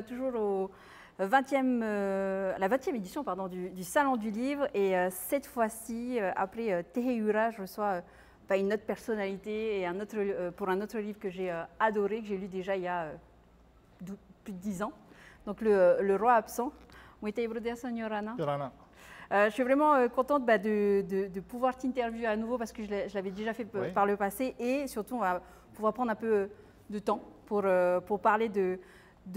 toujours au 20e, la 20e édition pardon, du Salon du Livre. Et cette fois-ci, après Teheura, je reçois une autre personnalité et pour un autre livre que j'ai adoré, que j'ai lu déjà il y a plus de 10 ans. Donc le Roi absent. Je suis vraiment contente de pouvoir t'interviewer à nouveau parce que je l'avais déjà fait par le passé et surtout on va pouvoir prendre un peu de temps pour parler de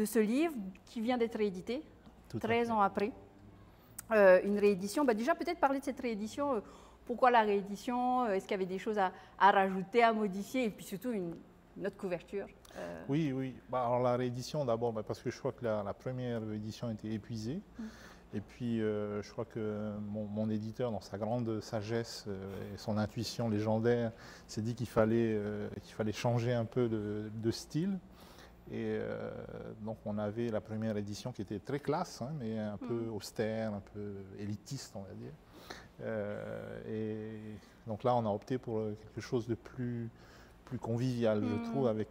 ce livre qui vient d'être réédité 13 ans après. Une réédition, déjà peut-être parler de cette réédition, pourquoi la réédition, est-ce qu'il y avait des choses à rajouter, à modifier et puis surtout une autre couverture. Oui. Alors la réédition d'abord, parce que je crois que la première édition était épuisée. Et puis, je crois que mon éditeur, dans sa grande sagesse et son intuition légendaire, s'est dit qu'il fallait changer un peu de style. Et donc, on avait la première édition qui était très classe, hein, mais un peu austère, un peu élitiste, on va dire. Et donc là, on a opté pour quelque chose de plus convivial, je trouve, avec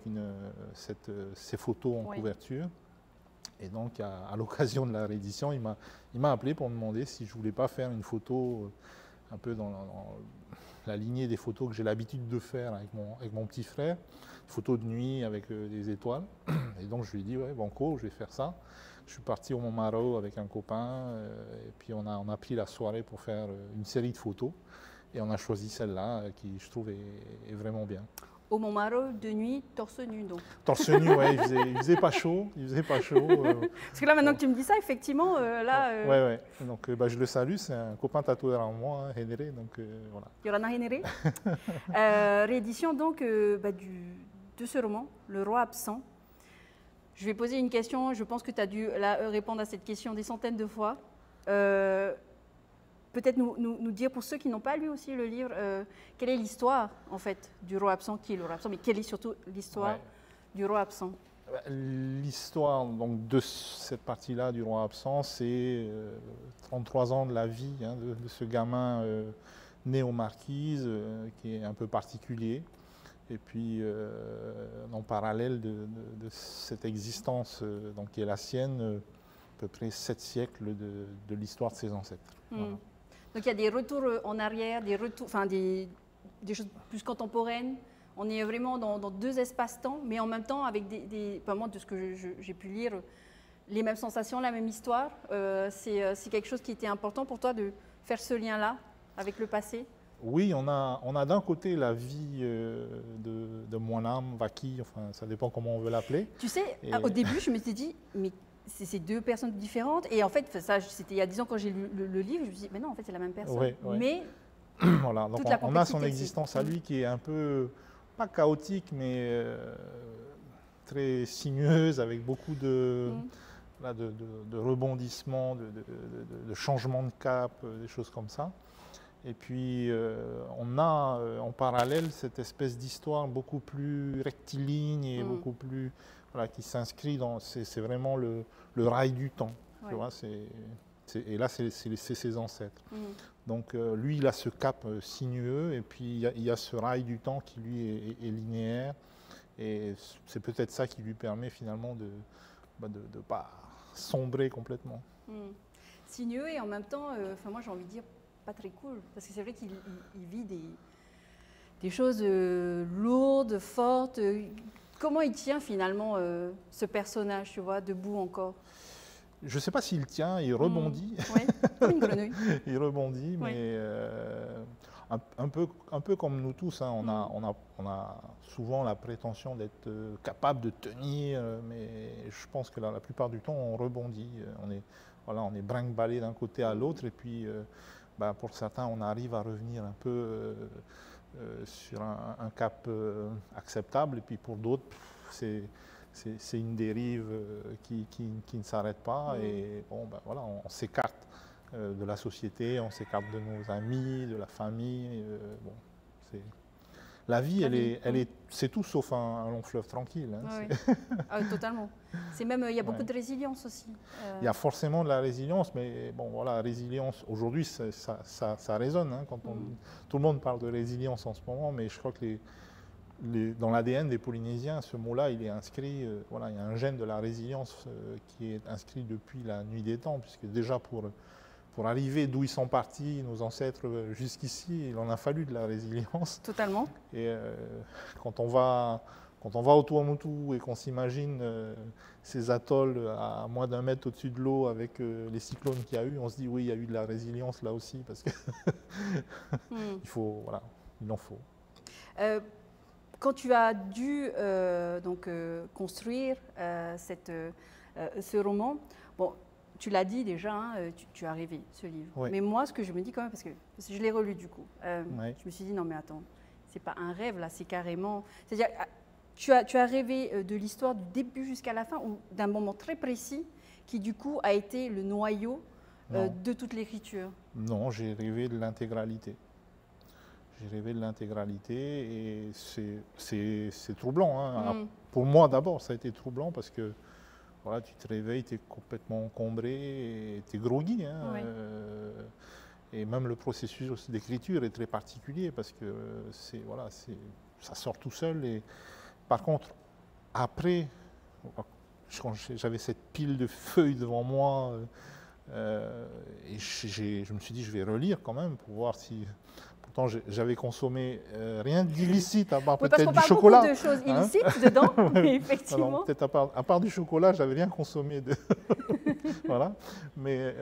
ces photos en couverture. Et donc, à l'occasion de la réédition, il m'a appelé pour me demander si je ne voulais pas faire une photo un peu dans la lignée des photos que j'ai l'habitude de faire avec mon petit frère, une photo de nuit avec des étoiles. Et donc, je lui ai dit, ouais, banco, je vais faire ça. Je suis parti au Montmarault avec un copain, et puis on a pris la soirée pour faire une série de photos. Et on a choisi celle-là, qui, je trouve, est vraiment bien. Au Montmarault, de nuit, torse nu donc. Torse nu, ouais, il faisait pas chaud. Parce que là, maintenant que tu me dis ça, effectivement, là... Ouais. Donc, je le salue, c'est un copain tatoueur en moi, hein, Henry, donc voilà. Yorana Henry. Réédition donc de ce roman, Le Roi absent. Je vais poser une question, je pense que tu as dû répondre à cette question des centaines de fois. Peut-être nous dire, pour ceux qui n'ont pas lu aussi le livre, quelle est l'histoire en fait du Roi absent, qui est le Roi absent, mais quelle est surtout l'histoire du Roi absent? L'histoire donc, de cette partie-là du Roi absent, c'est 33 ans de la vie de ce gamin né aux Marquises, qui est un peu particulier. Et puis, en parallèle de cette existence donc, qui est la sienne, à peu près 7 siècles de l'histoire de ses ancêtres. Voilà. Donc il y a des retours en arrière, des choses plus contemporaines. On est vraiment dans 2 espaces-temps, mais en même temps avec moi, de ce que j'ai pu lire, les mêmes sensations, la même histoire. C'est quelque chose qui était important pour toi de faire ce lien-là avec le passé? Oui, on a d'un côté la vie de Mwanam, Vaki, enfin ça dépend comment on veut l'appeler. Tu sais, au début je me suis dit, mais c'est 2 personnes différentes. Et en fait, ça, c'était il y a 10 ans quand j'ai lu le livre, je me suis dit, mais non, en fait, c'est la même personne. Ouais. Mais voilà, donc on a son existence à lui qui est un peu, pas chaotique, mais très sinueuse, avec beaucoup de rebondissements, de changements de cap, des choses comme ça. Et puis, on a en parallèle cette espèce d'histoire beaucoup plus rectiligne et beaucoup plus... qui s'inscrit dans... C'est vraiment le rail du temps. Tu vois, et là, c'est ses ancêtres. Donc, lui, il a ce cap sinueux, et puis il y a ce rail du temps qui, lui, est linéaire. Et c'est peut-être ça qui lui permet, finalement, de ne pas sombrer complètement. Sinueux, et en même temps, moi, j'ai envie de dire, pas très cool, parce que c'est vrai qu'il vit des choses lourdes, fortes. Comment il tient finalement ce personnage, tu vois, debout encore? Je ne sais pas s'il tient, il rebondit. Oui, comme une grenouille. Il rebondit, mais un peu comme nous tous, hein, on a souvent la prétention d'être capable de tenir, mais je pense que la plupart du temps, on rebondit. On est brinque-ballé d'un côté à l'autre, et puis pour certains, on arrive à revenir un peu sur un cap acceptable, et puis pour d'autres, c'est une dérive qui ne s'arrête pas. Et voilà, on s'écarte de la société, on s'écarte de nos amis, de la famille. La vie, c'est tout sauf un long fleuve tranquille. Hein, oui. Totalement. C'est même, il y a beaucoup de résilience aussi. Il y a forcément de la résilience, mais bon, voilà, la résilience, aujourd'hui, ça résonne. Hein, quand tout le monde parle de résilience en ce moment, mais je crois que dans l'ADN des Polynésiens, ce mot-là, il est inscrit, voilà, il y a un gène de la résilience qui est inscrit depuis la nuit des temps, puisque déjà pour arriver d'où ils sont partis, nos ancêtres, jusqu'ici, il en a fallu de la résilience. Totalement. Et quand on va au Tuamotu et qu'on s'imagine ces atolls à moins d'1 mètre au-dessus de l'eau avec les cyclones qu'il y a eu, on se dit oui, il y a eu de la résilience là aussi, parce que il faut, voilà, il en faut. Quand tu as dû construire ce roman, bon, tu l'as dit déjà, hein, tu as rêvé ce livre. Oui. Mais moi, ce que je me dis quand même, parce que je l'ai relu du coup, Oui. je me suis dit non mais attends, c'est pas un rêve là, c'est carrément, c'est-à-dire tu as rêvé de l'histoire du début jusqu'à la fin ou d'un moment très précis qui du coup a été le noyau de toute l'écriture. Non, j'ai rêvé de l'intégralité. J'ai rêvé de l'intégralité et c'est troublant. Hein. Pour moi d'abord, ça a été troublant parce que voilà, tu te réveilles, tu es complètement encombré et tu es groggy. Hein. Oui. Et même le processus d'écriture est très particulier parce que voilà, ça sort tout seul. Et, par contre, après, quand j'avais cette pile de feuilles devant moi, et je me suis dit, je vais relire quand même pour voir si... Pourtant, j'avais consommé rien d'illicite, à part peut-être du chocolat. Parce qu'on parle beaucoup de choses illicites dedans, mais effectivement. Peut-être à part du chocolat, j'avais rien consommé. Voilà. Mais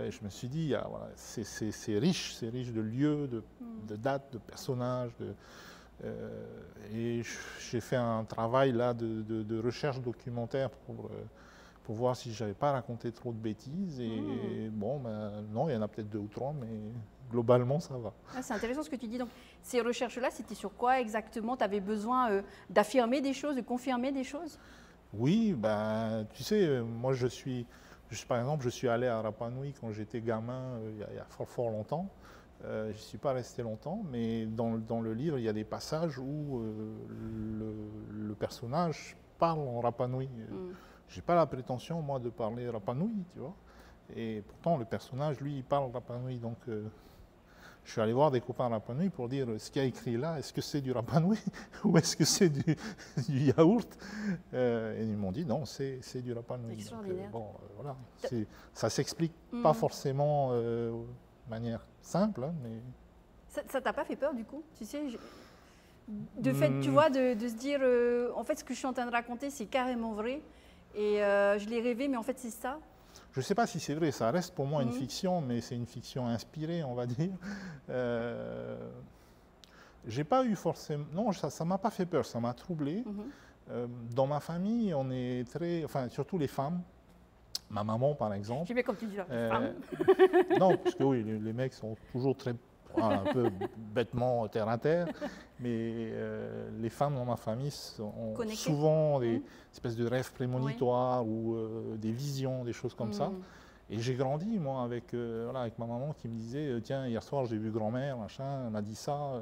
je me suis dit, voilà, c'est riche de lieux, de dates, de personnages. Et j'ai fait un travail là de recherche documentaire pour voir si je n'avais pas raconté trop de bêtises. Et bon, ben, non, il y en a peut-être 2 ou 3, mais globalement, ça va. Ah, c'est intéressant ce que tu dis. Donc, ces recherches-là, c'était sur quoi exactement? Tu avais besoin d'affirmer des choses, de confirmer des choses? Oui, ben, tu sais, moi, par exemple, je suis allé à Rapa Nui quand j'étais gamin, il y a fort longtemps. Je ne suis pas resté longtemps, mais dans le livre, il y a des passages où le personnage parle en Rapa Nui. Je n'ai pas la prétention, moi, de parler Rapa Nui, tu vois. Et pourtant, le personnage, lui, il parle Rapa Nui. Donc, je suis allé voir des copains Rapa Nui pour dire ce qu'il y a écrit là, est-ce que c'est du Rapa Nui ou est-ce que c'est du yaourt? Et ils m'ont dit non, c'est du Rapa Nui. Extraordinaire. Donc, bon, voilà. Ça ne s'explique pas forcément de manière simple, hein, mais... Ça t'a pas fait peur du coup? Tu sais, de fait, tu vois, de se dire, en fait, ce que je suis en train de raconter, c'est carrément vrai. Et je l'ai rêvé, mais en fait, c'est ça. Je ne sais pas si c'est vrai, ça reste pour moi une fiction, mais c'est une fiction inspirée, on va dire. J'ai pas eu forcément... Non, ça ne m'a pas fait peur, ça m'a troublé. Dans ma famille, on est très... Enfin, surtout les femmes. Ma maman, par exemple. J'aime bien comme tu dis, les femmes. Non, parce que oui, les mecs sont toujours très... un peu bêtement terre à terre, mais les femmes dans ma famille ont souvent des espèces de rêves prémonitoires ou des visions, des choses comme ça. Et j'ai grandi, moi, avec ma maman qui me disait tiens, hier soir j'ai vu grand-mère, machin, elle m'a dit ça.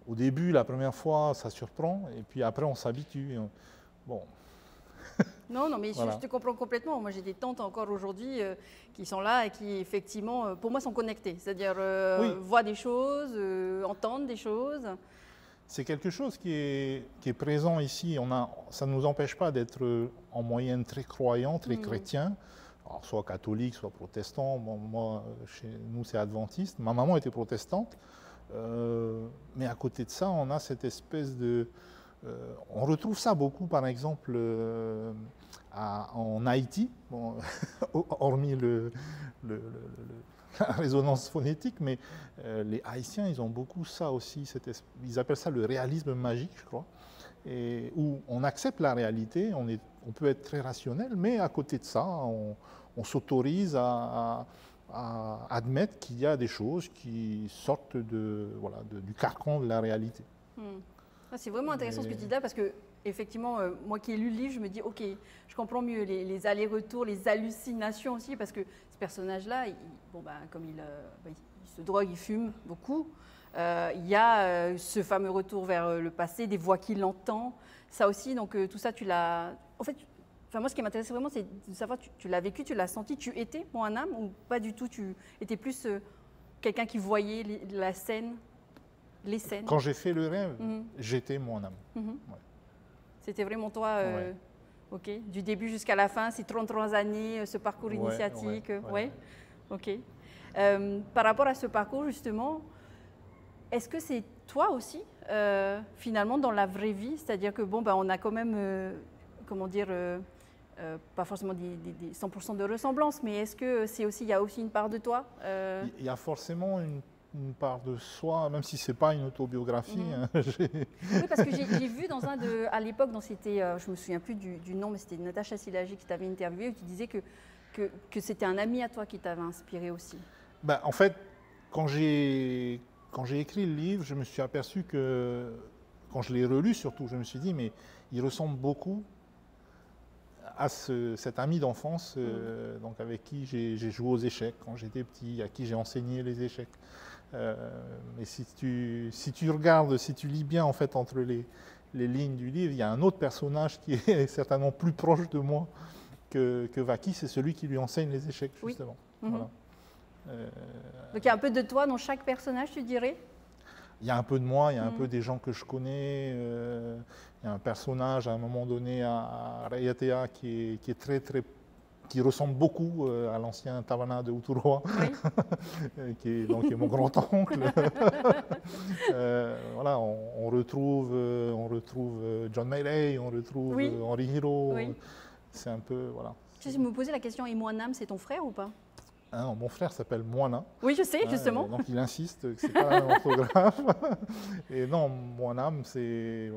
Au début, la première fois, ça surprend, et puis après, on s'habitue. Bon. Non, mais voilà. Je te comprends complètement. Moi, j'ai des tantes encore aujourd'hui qui sont là et qui, effectivement, pour moi, sont connectées. C'est-à-dire, voient des choses, entendent des choses. C'est quelque chose qui est présent ici. Ça ne nous empêche pas d'être en moyenne très croyants, très chrétiens, alors, soit catholiques, soit protestants. Bon, moi, chez nous, c'est adventiste. Ma maman était protestante. Mais à côté de ça, on a cette espèce de... on retrouve ça beaucoup, par exemple, en Haïti, bon, hormis la résonance phonétique, mais les Haïtiens, ils ont beaucoup ça aussi, ils appellent ça le réalisme magique, je crois, et où on accepte la réalité, on peut être très rationnel, mais à côté de ça, on s'autorise à admettre qu'il y a des choses qui sortent du carcan de la réalité. C'est vraiment intéressant ce que tu dis là, parce que effectivement, moi qui ai lu le livre, je me dis ok, je comprends mieux les allers-retours, les hallucinations aussi, parce que ce personnage-là, comme il se drogue, il fume beaucoup. Il y a ce fameux retour vers le passé, des voix qu'il entend, ça aussi. Donc tout ça, tu l'as. En fait, moi, ce qui m'intéresse vraiment, c'est de savoir, tu l'as vécu, tu l'as senti, tu étais un âme ou pas du tout? Tu étais plus quelqu'un qui voyait la scène? les scènes. Quand j'ai fait le rêve, j'étais moi-même. Ouais. C'était vraiment toi, ok, du début jusqu'à la fin, ces 33 années, ce parcours initiatique. Ouais. Ok. Par rapport à ce parcours, justement, est-ce que c'est toi aussi, finalement, dans la vraie vie? C'est-à-dire que, bon, ben, on a quand même, comment dire, pas forcément des 100% de ressemblance, mais est-ce que il y a aussi une part de toi? Il y a forcément une part de soi, même si ce n'est pas une autobiographie. Hein, oui, parce que j'ai vu à l'époque, c'était, je me souviens plus du nom, mais c'était Natacha Silagi qui t'avait interviewé, où tu disais que c'était un ami à toi qui t'avait inspiré aussi. Ben, en fait, quand j'ai écrit le livre, je me suis aperçu que, quand je l'ai relu surtout, je me suis dit, mais il ressemble beaucoup à cet ami d'enfance donc avec qui j'ai joué aux échecs quand j'étais petit, à qui j'ai enseigné les échecs. Mais si tu regardes, si tu lis bien en fait entre les lignes du livre, il y a un autre personnage qui est certainement plus proche de moi que Vaki, c'est celui qui lui enseigne les échecs justement. Oui. Voilà. Donc il y a un peu de toi dans chaque personnage, tu dirais? Il y a un peu de moi, il y a un peu des gens que je connais. Il y a un personnage à un moment donné à Rayatea qui ressemble beaucoup à l'ancien Tavana de Uturoa, qui est mon grand-oncle. Voilà, on retrouve John Mayray, on retrouve Henri Hiro. C'est un peu, voilà. Je me posais la question, et Moinam, c'est ton frère ou pas? Ah non, mon frère s'appelle Moana. Oui, je sais, justement. Donc il insiste que ce n'est pas un orthographe. Et non, Moanam, c'est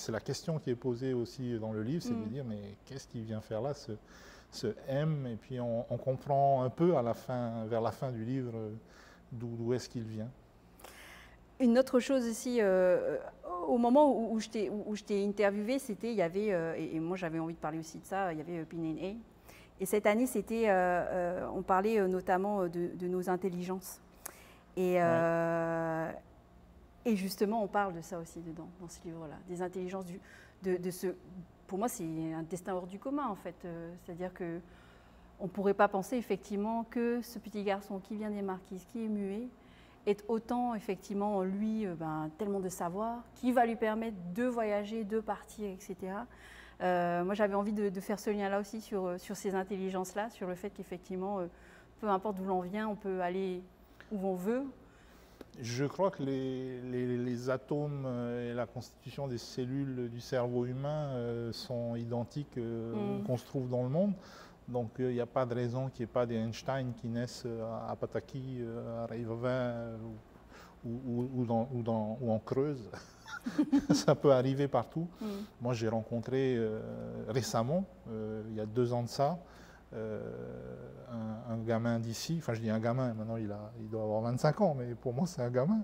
la question qui est posée aussi dans le livre, c'est de dire, mais qu'est-ce qu'il vient faire là, ce M? Et puis on comprend un peu vers la fin du livre d'où est-ce qu'il vient. Une autre chose aussi, au moment où je t'ai interviewé, il y avait, et moi j'avais envie de parler aussi de ça, il y avait PNA. Et cette année, on parlait notamment de nos intelligences. Et justement, on parle de ça aussi dedans, dans ce livre-là, des intelligences pour moi, c'est un destin hors du commun, en fait. C'est-à-dire qu'on ne pourrait pas penser, effectivement, que ce petit garçon qui vient des Marquises, qui est muet, est autant, effectivement, en lui, tellement de savoir, qui va lui permettre de voyager, de partir, etc. Moi, j'avais envie de faire ce lien-là aussi sur ces intelligences-là, sur le fait qu'effectivement, peu importe d'où l'on vient, on peut aller où on veut. Je crois que les atomes et la constitution des cellules du cerveau humain sont identiques qu'on se trouve dans le monde. Donc, il n'y a pas de raison qu'il n'y ait pas des Einstein qui naissent à Pataki, à Reykjavik ou en Creuse. Ça peut arriver partout. Moi, j'ai rencontré récemment, il y a 2 ans de ça, un gamin d'ici, enfin je dis un gamin, maintenant il doit avoir 25 ans, mais pour moi c'est un gamin,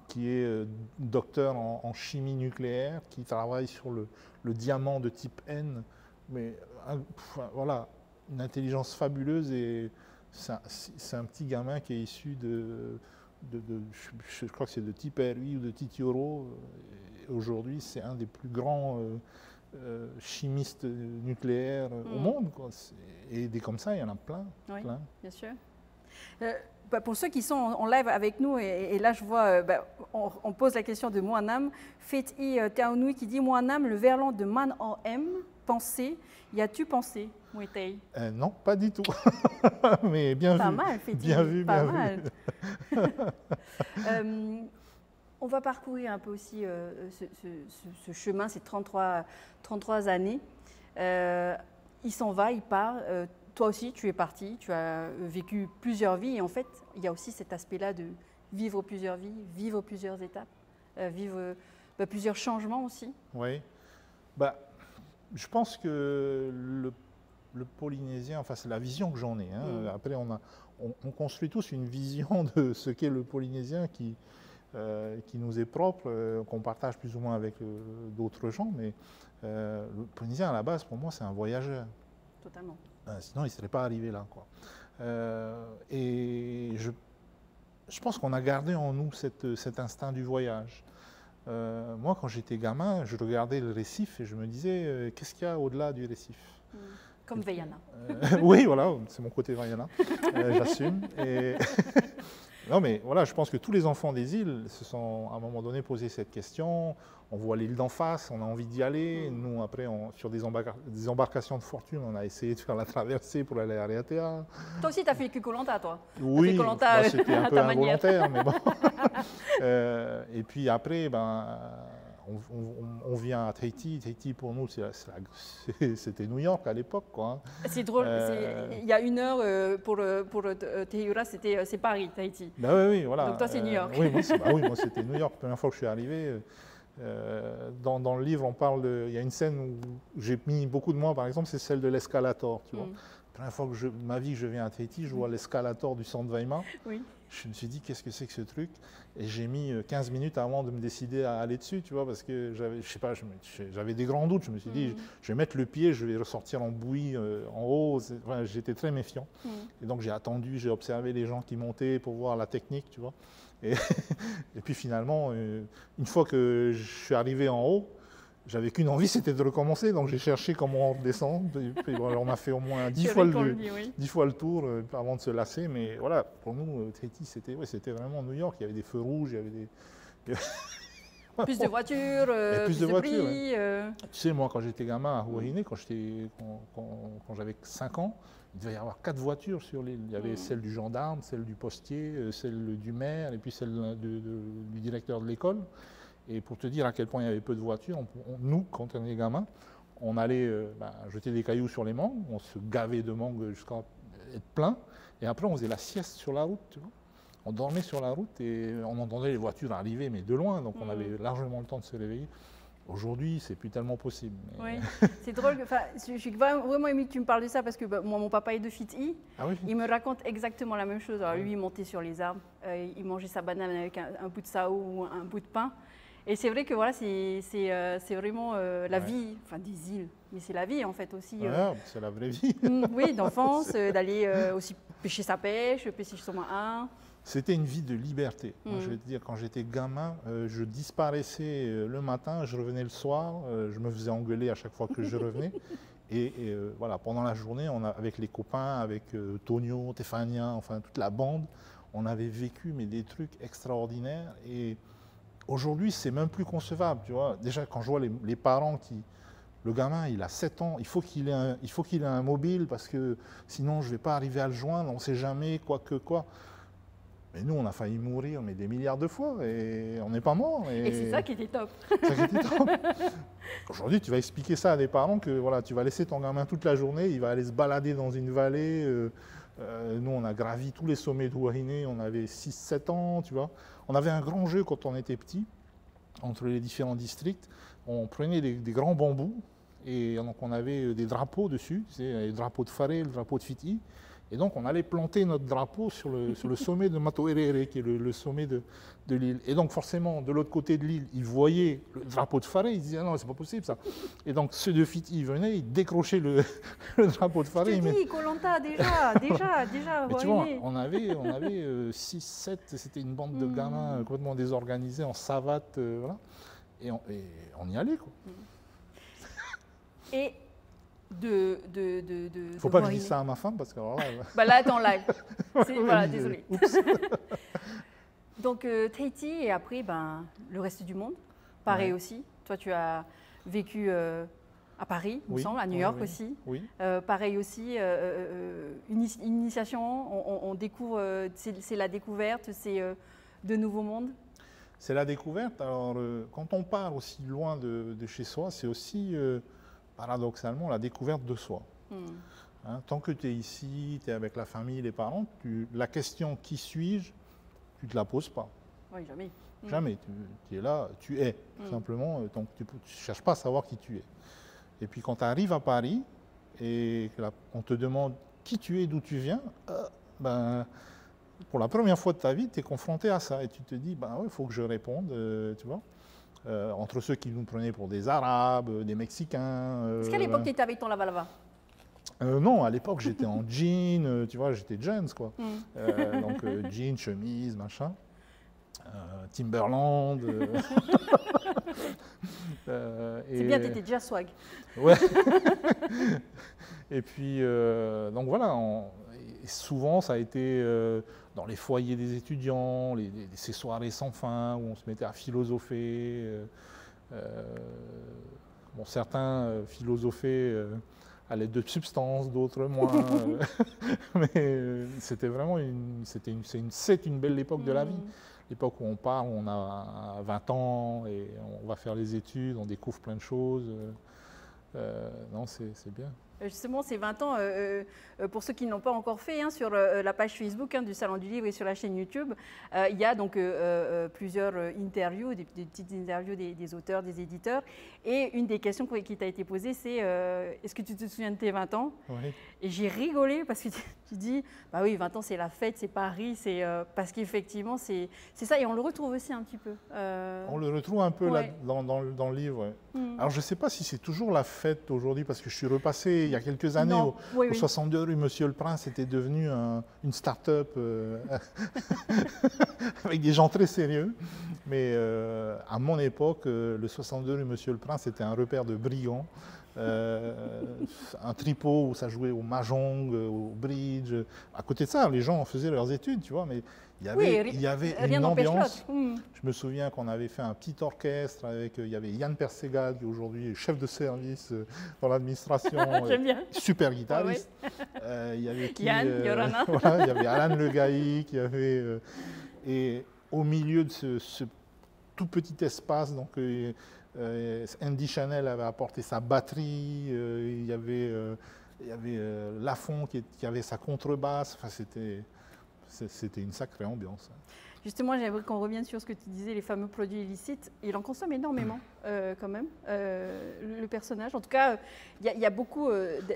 qui est docteur en chimie nucléaire, qui travaille sur le diamant de type N, mais voilà, une intelligence fabuleuse, et c'est un petit gamin qui est issu je crois que c'est de type RUI ou de Titioro. Aujourd'hui, c'est un des plus grands chimistes nucléaires au monde, quoi. Et des comme ça, il y en a plein. Oui, bien sûr. Pour ceux qui sont en live avec nous, et là je vois, on pose la question de Moanam, Feti Taounui qui dit Moanam, le verlan de Man en M, penser, y as-tu pensé, Mouetei? Non, pas du tout. Mais bien pas vu. Mal, Feti. Bien vu, pas bien mal. Vu. On va parcourir un peu aussi ce chemin, ces 33 années. Il s'en va, il part. Toi aussi, tu es parti, tu as vécu plusieurs vies. Et en fait, il y a aussi cet aspect-là de vivre plusieurs vies, vivre plusieurs étapes, vivre plusieurs changements aussi. Oui. Je pense que le Polynésien, enfin c'est la vision que j'en ai. Après, on construit tous une vision de ce qu'est le Polynésien qui nous est propre, qu'on partage plus ou moins avec d'autres gens. Mais le Polynésien, à la base, pour moi, c'est un voyageur. Totalement. Sinon, il ne serait pas arrivé là, quoi. Et je pense qu'on a gardé en nous cet instinct du voyage. Moi, quand j'étais gamin, je regardais le récif et je me disais, qu'est-ce qu'il y a au-delà du récif? Comme Vaiana. Oui, voilà, c'est mon côté Vaiana, j'assume. Non, mais voilà, je pense que tous les enfants des îles se sont à un moment donné posé cette question. On voit l'île d'en face, on a envie d'y aller. Nous, après, sur des embarcations de fortune, on a essayé de faire la traversée pour aller à Raiatea. Toi aussi, tu as fait que Koh-Lanta, toi? Oui, c'était un peu involontaire, mais bon. Et puis après, on vient à Tahiti. Tahiti, pour nous, c'était New York à l'époque, quoi. C'est drôle. Il y a 1 heure pour Tahiura, c'est Paris, Tahiti. Ben oui, voilà. Donc toi, c'est New York. Oui, moi, c'était New York. La première fois que je suis arrivé, dans le livre, il y a une scène où j'ai mis beaucoup de mois, par exemple, c'est celle de l'escalator, tu vois. La première fois de ma vie que je viens à Tahiti, je vois l'escalator du centre Weimar. Oui. Je me suis dit, qu'est-ce que c'est que ce truc? Et j'ai mis 15 minutes avant de me décider à aller dessus, tu vois, parce que j'avais des grands doutes. Je me suis dit, je vais mettre le pied, je vais ressortir en bouillie en haut. Enfin, j'étais très méfiant. Et donc j'ai attendu, j'ai observé les gens qui montaient pour voir la technique, tu vois. Et puis finalement, une fois que je suis arrivé en haut, j'avais qu'une envie, c'était de recommencer. Donc j'ai cherché comment on redescend. Puis, on a fait au moins 10 fois le tour avant de se lasser. Mais voilà, pour nous, Tahiti, c'était vraiment New York. Il y avait des feux rouges, il y avait des... Plus de voitures, plus de voitures. Prix, Tu sais, moi, quand j'étais gamin à Huahine, quand j'avais 5 ans, il devait y avoir 4 voitures sur l'île. Il y avait celle du gendarme, celle du postier, celle du maire et puis celle du directeur de l'école. Et pour te dire à quel point il y avait peu de voitures, nous, quand on était gamins, on allait jeter des cailloux sur les mangues, on se gavait de mangues jusqu'à être plein, et après on faisait la sieste sur la route, tu vois. On dormait sur la route et on entendait les voitures arriver, mais de loin, donc on avait largement le temps de se réveiller. Aujourd'hui, c'est plus tellement possible. Mais... Oui, c'est drôle. Je suis vraiment émue que tu me parles de ça parce que moi, mon papa est de Fiti. Ah oui. Il me raconte exactement la même chose. Alors, lui, il montait sur les arbres, il mangeait sa banane avec un bout de sao ou un bout de pain. Et c'est vrai que voilà, c'est vraiment la vie, enfin des îles, mais c'est la vie en fait aussi. C'est la vraie vie. Oui, d'enfance, d'aller aussi pêcher sa pêche, pêcher son main. C'était une vie de liberté. Moi, je vais te dire, quand j'étais gamin, je disparaissais le matin, je revenais le soir, je me faisais engueuler à chaque fois que je revenais. Et voilà, pendant la journée, avec les copains, avec Tonio, Tefania, enfin toute la bande, on avait vécu des trucs extraordinaires. Et aujourd'hui, c'est même plus concevable, tu vois. Déjà, quand je vois les parents qui... Le gamin, il a 7 ans, il faut qu'il ait un mobile parce que sinon, je ne vais pas arriver à le joindre, on ne sait jamais, quoi que quoi. Mais nous, on a failli mourir des milliards de fois et on n'est pas mort. Et c'est ça qui était top. Aujourd'hui, tu vas expliquer ça à des parents que voilà, tu vas laisser ton gamin toute la journée, il va aller se balader dans une vallée. Nous, on a gravi tous les sommets de Huahine, on avait 6-7 ans, tu vois. On avait un grand jeu quand on était petit, entre les différents districts. On prenait des grands bambous et donc on avait des drapeaux dessus, tu sais, le drapeau de Faré, le drapeau de Fiti. Et donc, on allait planter notre drapeau sur le sommet de Matoherere, qui est le sommet de l'île. Et donc, forcément, de l'autre côté de l'île, ils voyaient le drapeau de Faré, ils disaient « Ah non, c'est pas possible ça ». Et donc, ceux de Fiti, ils venaient, ils décrochaient le drapeau de Faré. Je te dis, Koh-Lanta, déjà. Mais tu vois, on avait 6, 7, c'était une bande de gamins complètement désorganisés, en savate, voilà. Et on y allait, quoi. Et... Faut pas que je dise ça à ma femme parce que alors là... là, t'es en live. Voilà, désolé. Donc Tahiti et après, le reste du monde, pareil aussi. Toi, tu as vécu à Paris, il me semble, à New York aussi. Oui. Pareil aussi, une initiation, on découvre, c'est la découverte, c'est de nouveaux mondes. C'est la découverte. Alors, quand on part aussi loin de chez soi, c'est aussi... paradoxalement, la découverte de soi. Hein, tant que tu es ici, tu es avec la famille, les parents, la question « qui suis-je » tu ne te la poses pas. Oui, jamais. Jamais. Tu es là, tu es, tout simplement. Donc, tu ne cherches pas à savoir qui tu es. Et puis, quand tu arrives à Paris et qu'on te demande qui tu es, d'où tu viens, pour la première fois de ta vie, tu es confronté à ça. Et tu te dis, il faut que je réponde, tu vois. Entre ceux qui nous prenaient pour des Arabes, des Mexicains. Est-ce qu'à l'époque, tu étais avec ton lava-lava? Non, à l'époque, j'étais en jean, tu vois, j'étais jeans, quoi. Donc, jean, chemise, machin. Timberland. C'est bien, tu étais déjà swag. Ouais. Et puis, donc voilà, souvent, ça a été dans les foyers des étudiants, ces soirées sans fin où on se mettait à philosopher. Bon, certains philosophaient à l'aide de substances, d'autres moins. Mais c'était vraiment c'est une belle époque de la vie. L'époque où on part, on a 20 ans et on va faire les études, on découvre plein de choses. Non, c'est bien. Justement, ces 20 ans, pour ceux qui n'ont pas encore fait, hein, sur la page Facebook du Salon du Livre et sur la chaîne YouTube, il y a donc plusieurs interviews, des petites interviews des auteurs, des éditeurs. Et une des questions qui t'a été posée, c'est est-ce que tu te souviens de tes 20 ans? Oui. Et j'ai rigolé parce que tu dis, bah oui, 20 ans, c'est la fête, c'est Paris, c'est parce qu'effectivement, c'est ça. Et on le retrouve aussi un petit peu. On le retrouve un peu là, dans le livre. Ouais. Alors, je ne sais pas si c'est toujours la fête aujourd'hui, parce que je suis repassé il y a quelques années au 62 rue Monsieur le Prince, c'était devenu une start-up avec des gens très sérieux. Mais à mon époque, le 62 rue Monsieur le Prince, c'était un repère de brigands. Un tripot où ça jouait au mahjong, au bridge. À côté de ça, les gens faisaient leurs études, tu vois, mais il y avait une ambiance. Je me souviens qu'on avait fait un petit orchestre avec, il y avait Yann Persegad, qui aujourd'hui est chef de service dans l'administration, super guitariste. Il y avait Yann, Yorana. Voilà, il y avait Alan Le Gaïc, il y avait, et au milieu de ce tout petit espace, donc Andy Chanel avait apporté sa batterie, il y avait Lafont qui avait sa contrebasse. Enfin, c'était une sacrée ambiance. Justement, j'aimerais qu'on revienne sur ce que tu disais, les fameux produits illicites. Il en consomme énormément, quand même, le personnage. En tout cas, il y a beaucoup...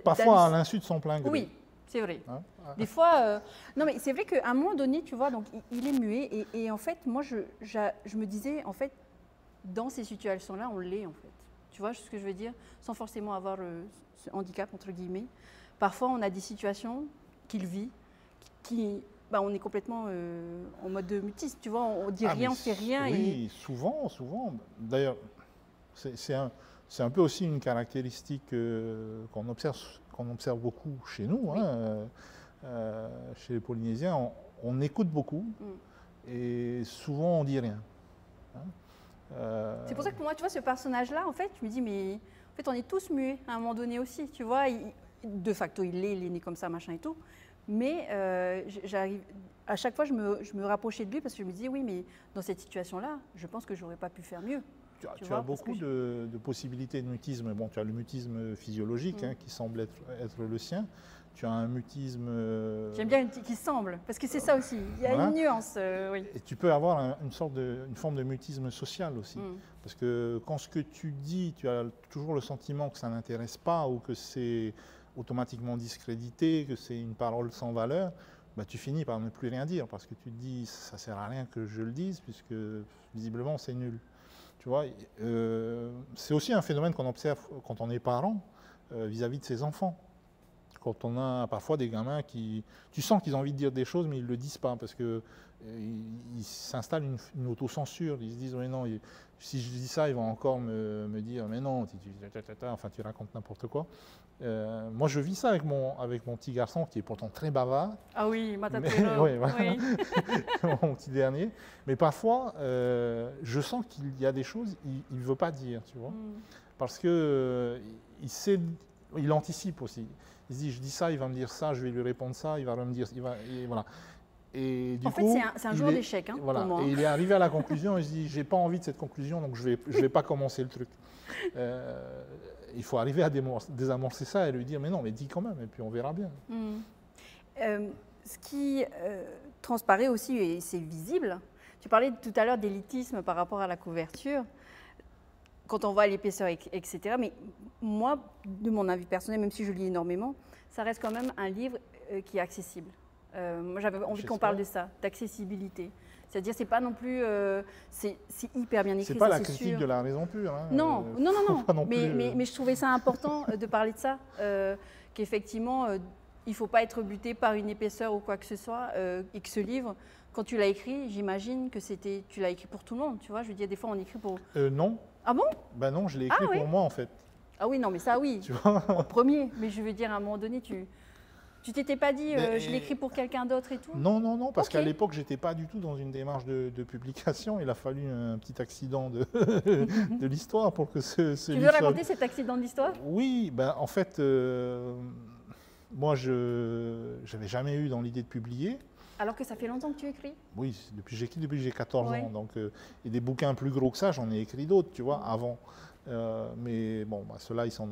Parfois à l'insu de son plein gré. Oui, c'est vrai. Hein? Des fois... non, mais c'est vrai qu'à un moment donné, tu vois, donc, il est muet. Et en fait, moi, je me disais, en fait, dans ces situations-là, on l'est, en fait. Tu vois ce que je veux dire? Sans forcément avoir ce handicap, entre guillemets. Parfois, on a des situations qu'il vit, on est complètement en mode de mutisme, tu vois, on dit rien, on fait rien. Oui, souvent. D'ailleurs, c'est un peu aussi une caractéristique qu'on observe beaucoup chez nous, oui. Chez les Polynésiens. On écoute beaucoup et souvent on dit rien. C'est pour ça que pour moi, tu vois, ce personnage-là, en fait, je me dis, mais en fait, on est tous muets à un moment donné aussi, tu vois. De facto, il est né comme ça, machin et tout. Mais à chaque fois, je me rapprochais de lui parce que je me disais, oui, mais dans cette situation-là, je pense que je n'aurais pas pu faire mieux. Tu as beaucoup de possibilités de mutisme. Bon, tu as le mutisme physiologique qui semble être le sien. Tu as un mutisme... J'aime bien qui semble, parce que c'est ça aussi. Il y a une nuance, oui. Et tu peux avoir une forme de mutisme social aussi. Parce que quand ce que tu dis, tu as toujours le sentiment que ça n'intéresse pas ou que c'est automatiquement discrédité, que c'est une parole sans valeur, bah, tu finis par ne plus rien dire parce que tu te dis ça ne sert à rien que je le dise puisque visiblement c'est nul. Tu vois, c'est aussi un phénomène qu'on observe quand on est parent vis-à-vis de ses enfants. Quand on a parfois des gamins tu sens qu'ils ont envie de dire des choses mais ils ne le disent pas parce que ils s'installent une autocensure. Ils se disent mais non, si je dis ça, ils vont encore me dire mais non, tu racontes n'importe quoi. Moi, je vis ça avec mon petit garçon qui est pourtant très bavard. Ah oui, Matatero. Oui, voilà. Oui. Mon petit dernier. Mais parfois, je sens qu'il y a des choses il ne veut pas dire, tu vois. Parce que il anticipe aussi. Il se dit, je dis ça, il va me dire ça, je vais lui répondre ça, il va me dire, voilà. Et du coup, c'est un joueur d'échecs, hein, voilà. pour moi. Et il est arrivé à la conclusion, il se dit, j'ai pas envie de cette conclusion, donc je vais pas commencer le truc. Il faut arriver à désamorcer ça et lui dire, mais non, mais dis quand même, et puis on verra bien. Ce qui transparaît aussi, et c'est visible, tu parlais tout à l'heure d'élitisme par rapport à la couverture, quand on voit l'épaisseur, etc. Mais moi, de mon avis personnel, même si je lis énormément, ça reste quand même un livre qui est accessible. Moi, j'avais envie qu'on parle de ça, d'accessibilité. C'est-à-dire, c'est pas non plus, c'est hyper bien écrit. C'est pas la critique de la raison pure. Hein, non. Mais je trouvais ça important de parler de ça, qu'effectivement, il ne faut pas être buté par une épaisseur ou quoi que ce soit, et que ce livre, quand tu l'as écrit, j'imagine que tu l'as écrit pour tout le monde, tu vois. Je veux dire, des fois, on écrit pour. Non. Ah bon? Ben non, je l'ai écrit pour moi en fait. Ah oui, non, mais ça oui. Tu vois? En premier, mais je veux dire, à un moment donné, Tu t'étais pas dit, je l'écris pour quelqu'un d'autre et tout? Non, non, non, parce qu'à l'époque, j'étais pas du tout dans une démarche de publication. Il a fallu un petit accident de l'histoire pour que ce Tu veux raconter cet accident de l'histoire? Oui, ben, en fait, moi, je n'avais jamais eu dans l'idée de publier. Alors que ça fait longtemps que tu écris? Oui, j'écris depuis que j'ai 14 ans. Donc, et des bouquins plus gros que ça, j'en ai écrit d'autres, tu vois, avant. Mais bon, bah, ceux-là, ils sont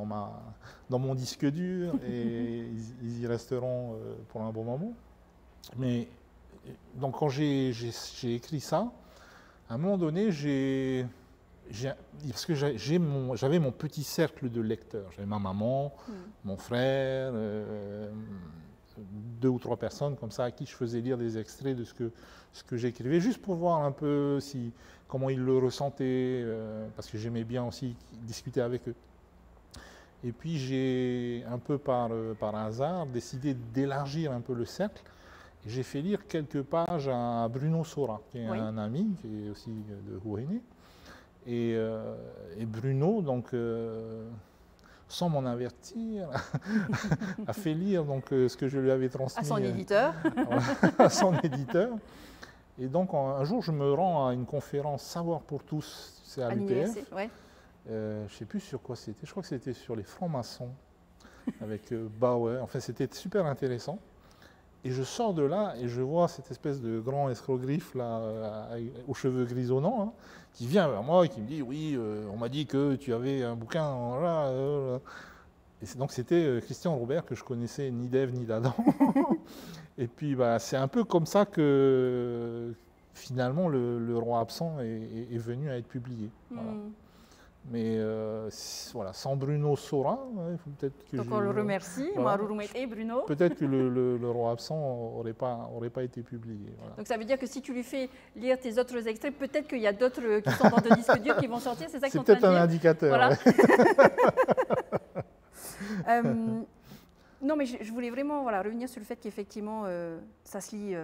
dans mon disque dur et ils y resteront pour un bon moment. Mais donc, quand j'ai écrit ça, à un moment donné, parce que j'avais mon petit cercle de lecteurs. J'avais ma maman, mon frère, 2 ou 3 personnes comme ça à qui je faisais lire des extraits de ce que j'écrivais, juste pour voir un peu comment ils le ressentaient, parce que j'aimais bien aussi discuter avec eux. Et puis j'ai un peu par hasard décidé d'élargir un peu le cercle. J'ai fait lire quelques pages à Bruno Sora, qui est un ami, qui est aussi de Rouhéné. Et Bruno, donc, sans m'en avertir, a fait lire donc, ce que je lui avais transmis. À son éditeur. À son éditeur. Et donc, un jour, je me rends à une conférence Savoir pour tous, c'est à l'UPF. Ouais. Je ne sais plus sur quoi c'était. Je crois que c'était sur les francs-maçons, avec Bauer. Enfin, c'était super intéressant. Et je sors de là et je vois cette espèce de grand escrogriffe là, aux cheveux grisonnants, hein, qui vient vers moi et qui me dit « Oui, on m'a dit que tu avais un bouquin. » Et donc c'était Christian Robert, que je connaissais ni d'Ève ni d'Adam. Et puis bah, c'est un peu comme ça que finalement le Roi absent est venu à être publié. Voilà. Mais voilà, sans Bruno Sora, peut-être que donc on le remercie, voilà. Et Bruno. Peut-être que le Roi absent n'aurait pas été publié. Voilà. Donc ça veut dire que si tu lui fais lire tes autres extraits, peut-être qu'il y a d'autres qui sont dans ton disque dur qui vont sortir, c'est ça que tu es en train de dire? C'est peut-être un indicateur. Voilà. Ouais. Non, mais je voulais vraiment revenir sur le fait qu'effectivement, ça se lit...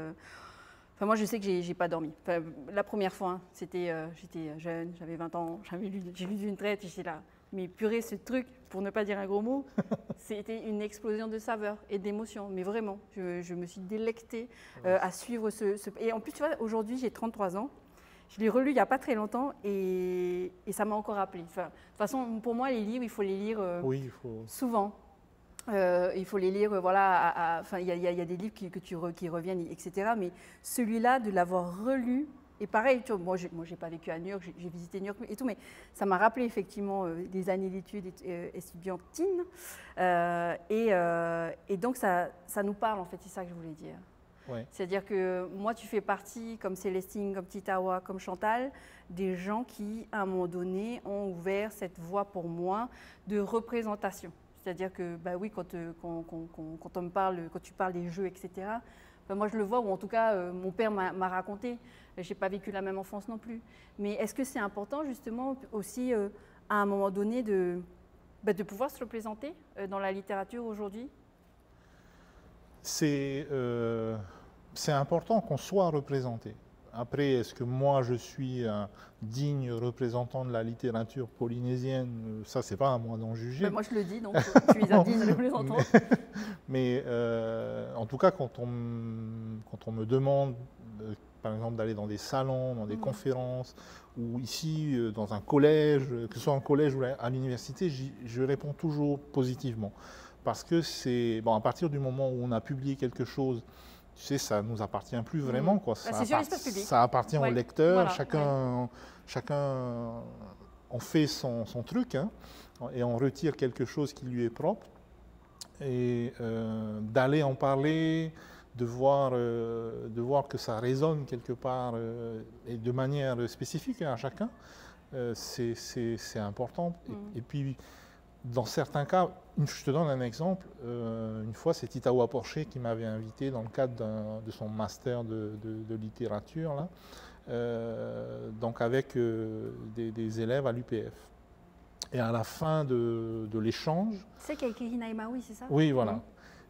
Enfin, moi, je sais que j'ai pas dormi. Enfin, la première fois, hein, j'étais jeune, j'avais 20 ans, j'ai lu d'une traite et j'étais là. Mais purée, ce truc, pour ne pas dire un gros mot, c'était une explosion de saveurs et d'émotions. Mais vraiment, je me suis délectée à suivre ce... Et en plus, tu vois, aujourd'hui, j'ai 33 ans. Je l'ai relu il n'y a pas très longtemps et ça m'a encore rappelé. Enfin, de toute façon, pour moi, les livres, il faut les lire souvent. Il faut les lire, voilà. Enfin, il y a des livres qui reviennent, etc. Mais celui-là, de l'avoir relu, et pareil, tu vois, moi, j'ai pas vécu à New York, j'ai visité New York et tout, mais ça m'a rappelé effectivement des années d'études estudiantines. Et donc, ça nous parle, en fait, c'est ça que je voulais dire. Ouais. C'est-à-dire que moi, tu fais partie, comme Célestine, comme Titawa, comme Chantal, des gens qui, à un moment donné, ont ouvert cette voie pour moi de représentation. C'est-à-dire que, bah oui, quand on me parle, quand tu parles des jeux, etc., ben moi je le vois, ou en tout cas, mon père m'a raconté. Je n'ai pas vécu la même enfance non plus. Mais est-ce que c'est important, justement, aussi, à un moment donné, de pouvoir se représenter dans la littérature aujourd'hui? C'est important qu'on soit représenté. Après, est-ce que moi je suis un digne représentant de la littérature polynésienne? Ça, c'est pas à moi d'en juger. Ben moi, je le dis, donc tu es un digne représentant. Mais en tout cas, quand on me demande, par exemple, d'aller dans des salons, dans des conférences, ou ici, dans un collège, que ce soit en collège ou à l'université, je réponds toujours positivement. Parce que c'est, bon, à partir du moment où on a publié quelque chose, tu sais, ça ne nous appartient plus vraiment, quoi. Ça appartient au lecteur, voilà. Chacun en fait son truc, hein, et on retire quelque chose qui lui est propre. Et d'aller en parler, de voir que ça résonne quelque part, et de manière spécifique à chacun, c'est important. Et puis, dans certains cas, je te donne un exemple. Une fois, c'est Titawa Porcher qui m'avait invité dans le cadre de son master de littérature, là, donc avec des élèves à l'UPF. Et à la fin de l'échange... C'est qui a écrit Hinaïmaoui, c'est ça? Oui, voilà.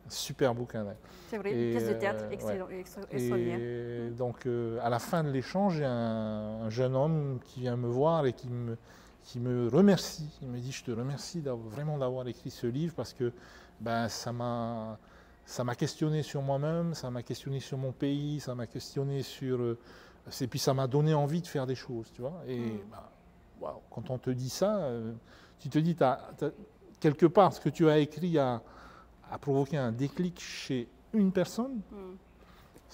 Super bouquin. C'est vrai, une pièce de théâtre extraordinaire. Et donc, à la fin de l'échange, il y a un jeune homme qui vient me voir et qui me remercie. Il me dit « Je te remercie vraiment d'avoir écrit ce livre parce que ben, ça m'a ça m'a questionné sur moi-même, ça m'a questionné sur mon pays, ça m'a questionné sur... et puis ça m'a donné envie de faire des choses, tu vois. Et wow, quand on te dit ça, tu te dis, quelque part, ce que tu as écrit a provoqué un déclic chez une personne.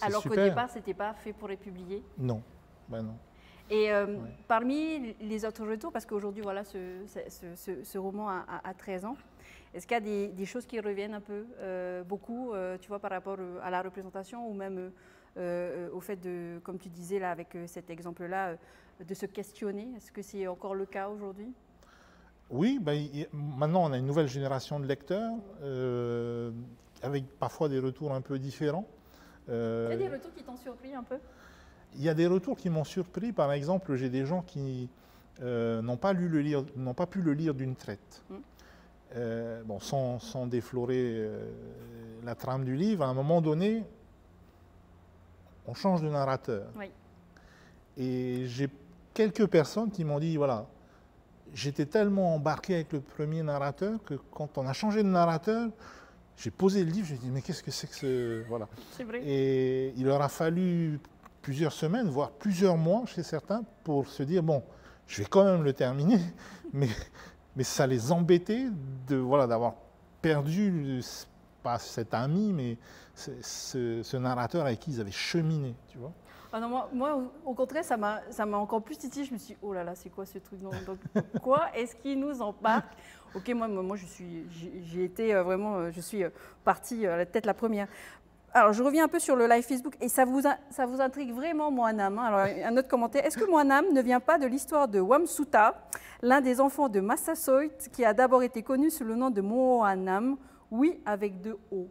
Alors qu'au départ, ce n'était pas fait pour les publier? Non, ben non. Et parmi les autres retours, parce qu'aujourd'hui, voilà, ce roman a 13 ans, est-ce qu'il y a des choses qui reviennent un peu, beaucoup, tu vois, par rapport à la représentation ou même au fait de, comme tu disais là, avec cet exemple-là, de se questionner? Est-ce que c'est encore le cas aujourd'hui? Oui, ben, maintenant on a une nouvelle génération de lecteurs, avec parfois des retours un peu différents. Il y a des retours qui t'ont surpris un peu? Il y a des retours qui m'ont surpris. Par exemple, j'ai des gens qui n'ont pas pu le lire d'une traite. Bon, sans déflorer la trame du livre, à un moment donné, on change de narrateur. Oui. Et j'ai quelques personnes qui m'ont dit, voilà, j'étais tellement embarqué avec le premier narrateur que quand on a changé de narrateur, j'ai posé le livre, j'ai dit, mais qu'est-ce que c'est que ce... Voilà. C'est vrai. Et il leur a fallu plusieurs semaines, voire plusieurs mois chez certains, pour se dire, bon, je vais quand même le terminer, mais ça les embêtait d'avoir perdu, pas cet ami, mais ce narrateur avec qui ils avaient cheminé, tu vois. Ah non, moi, au contraire, ça m'a encore plus titillé. Je me suis dit, oh là là, c'est quoi ce truc? Donc, quoi est-ce qui nous embarque? Ok, moi j'ai été vraiment, je suis partie à la tête la première. Alors, je reviens un peu sur le live Facebook, et ça vous intrigue vraiment, Moanam, hein? Alors, un autre commentaire. Est-ce que Moanam ne vient pas de l'histoire de Wamsuta, l'un des enfants de Massasoit, qui a d'abord été connu sous le nom de Moanam? Oui, avec 2 O.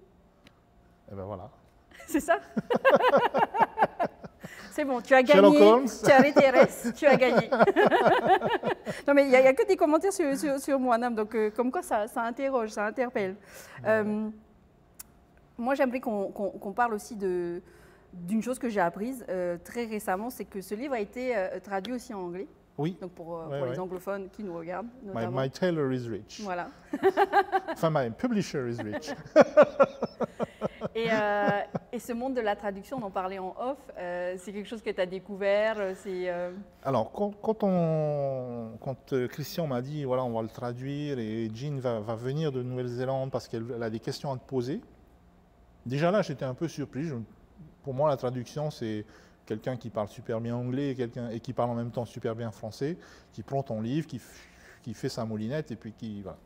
Et ben voilà. C'est ça? C'est bon, tu as gagné, tu as RTRS, tu as gagné. Non, mais il n'y a que des commentaires sur Moanam, donc comme quoi ça interroge, ça interpelle. Moi, j'aimerais qu'on parle aussi d'une chose que j'ai apprise très récemment, c'est que ce livre a été traduit aussi en anglais. Oui. Donc pour les anglophones qui nous regardent. My tailor is rich. Voilà. Enfin, my publisher is rich. Et ce monde de la traduction, on en parlait en off, c'est quelque chose que tu as découvert? Alors, quand Christian m'a dit, voilà, on va le traduire et Jean va venir de Nouvelle-Zélande parce qu'elle a des questions à te poser, déjà là, j'étais un peu surpris. Pour moi, la traduction, c'est quelqu'un qui parle super bien anglais et qui parle en même temps super bien français, qui prend ton livre, qui fait sa moulinette et puis qui... Voilà.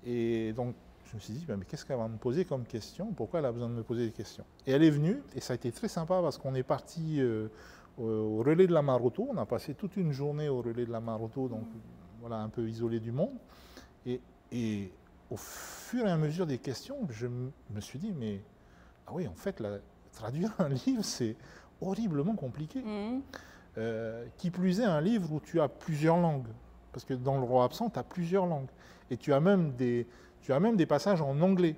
Et donc, je me suis dit, mais qu'est-ce qu'elle va me poser comme question? Pourquoi elle a besoin de me poser des questions? Et elle est venue, et ça a été très sympa parce qu'on est parti au relais de la Maroto. On a passé toute une journée au relais de la Maroto, donc voilà, un peu isolé du monde. Et au fur et à mesure des questions, je me suis dit, mais ah oui, en fait, traduire un livre, c'est horriblement compliqué. Qui plus est, un livre où tu as plusieurs langues. Parce que dans Le Roi absent, tu as plusieurs langues. Et tu as même des passages en anglais.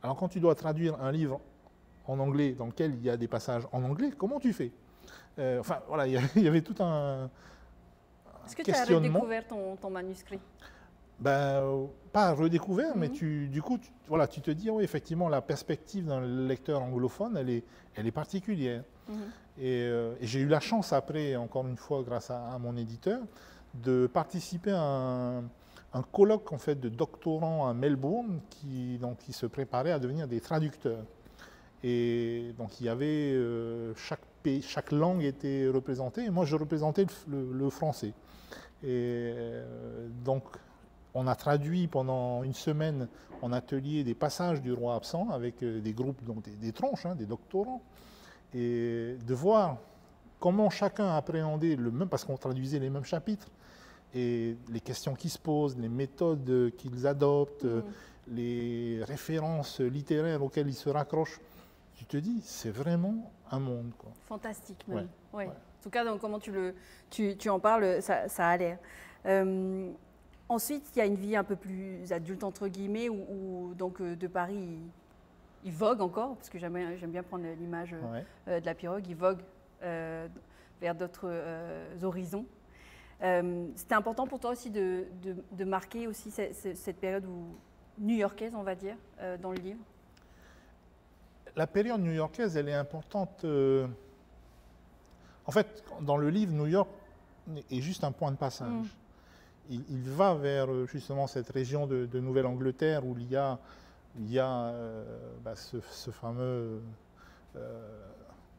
Alors quand tu dois traduire un livre en anglais dans lequel il y a des passages en anglais, comment tu fais? Enfin, voilà, il y avait tout un Est-ce que tu as redécouvert ton manuscrit? Ben, pas redécouvert, mais du coup, tu te dis, oui, effectivement, la perspective d'un lecteur anglophone, elle est particulière. Et j'ai eu la chance après, encore une fois, grâce à mon éditeur, de participer à un colloque en fait, de doctorants à Melbourne qui se préparaient à devenir des traducteurs. Et donc, il y avait chaque langue était représentée, et moi, je représentais le français. Et donc, on a traduit pendant une semaine en atelier des passages du Roi absent avec des groupes, donc des tronches, hein, des doctorants, et de voir comment chacun appréhendait le même, parce qu'on traduisait les mêmes chapitres, et les questions qui se posent, les méthodes qu'ils adoptent, les références littéraires auxquelles ils se raccrochent. Tu te dis, c'est vraiment un monde, quoi. Fantastique, même. Ouais. En tout cas, donc, comment tu en parles, ça a l'air. Ensuite, il y a une vie un peu plus adulte, entre guillemets, où donc, de Paris, il vogue encore, parce que j'aime bien prendre l'image de la pirogue, il vogue vers d'autres horizons. C'était important pour toi aussi de marquer aussi cette période new-yorkaise, on va dire, dans le livre? La période new-yorkaise, elle est importante. En fait, dans le livre, New York est juste un point de passage. Il va vers justement cette région de Nouvelle-Angleterre où il y a ce fameux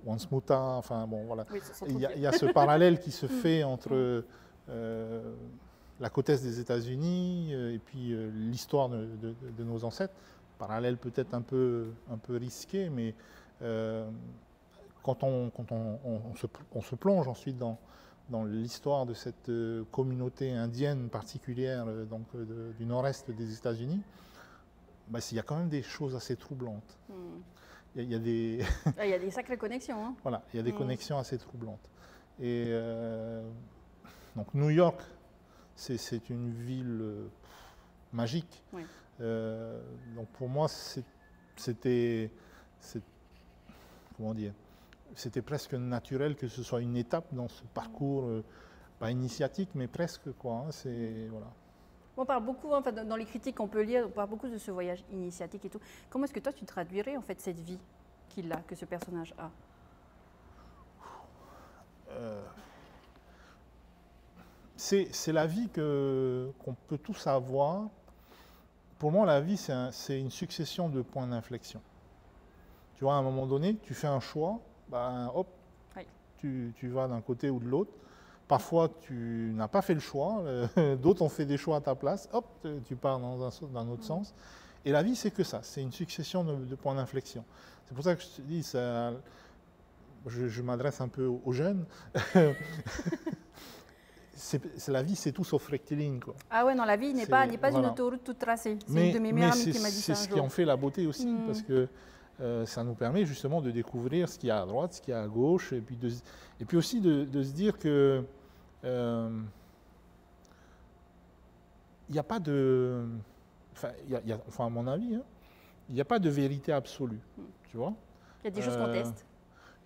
Once Muta, enfin bon voilà. Oui, il y a ce parallèle qui se fait entre la côte est des États-Unis et puis l'histoire de nos ancêtres. Parallèle peut-être un peu risqué, mais quand on se plonge ensuite dans l'histoire de cette communauté indienne particulière du nord-est des États-Unis, il y a quand même des choses assez troublantes. Il y a des il y a des sacrées connexions. Hein. Voilà, il y a des connexions assez troublantes. Et donc New York, c'est une ville magique. Oui. Donc pour moi, c'était comment dire, c'était presque naturel que ce soit une étape dans ce parcours, pas initiatique, mais presque quoi. Hein, voilà. On parle beaucoup, enfin, dans les critiques qu'on peut lire, on parle beaucoup de ce voyage initiatique et tout. Comment est-ce que toi tu traduirais en fait cette vie qu'il a, que ce personnage a? C'est la vie qu'on peut tous avoir. Pour moi, la vie, c'est une succession de points d'inflexion. Tu vois, à un moment donné, tu fais un choix, hop, oui. tu vas d'un côté ou de l'autre. Parfois, tu n'as pas fait le choix, d'autres ont fait des choix à ta place, hop, tu pars dans un autre sens. Et la vie, c'est que ça, c'est une succession de points d'inflexion. C'est pour ça que je te dis, je m'adresse un peu aux jeunes. La vie, c'est tout sauf rectiligne. Quoi. Ah ouais, non, la vie n'est pas voilà. Une autoroute toute tracée. C'est une de mes meilleures amies qui m'a dit ça un jour. C'est ce qui en fait la beauté aussi, parce que ça nous permet justement de découvrir ce qu'il y a à droite, ce qu'il y a à gauche, et puis aussi de se dire que il n'y a pas de... Enfin, à mon avis, hein, il n'y a pas de vérité absolue, tu vois. Il y a des choses qu'on teste.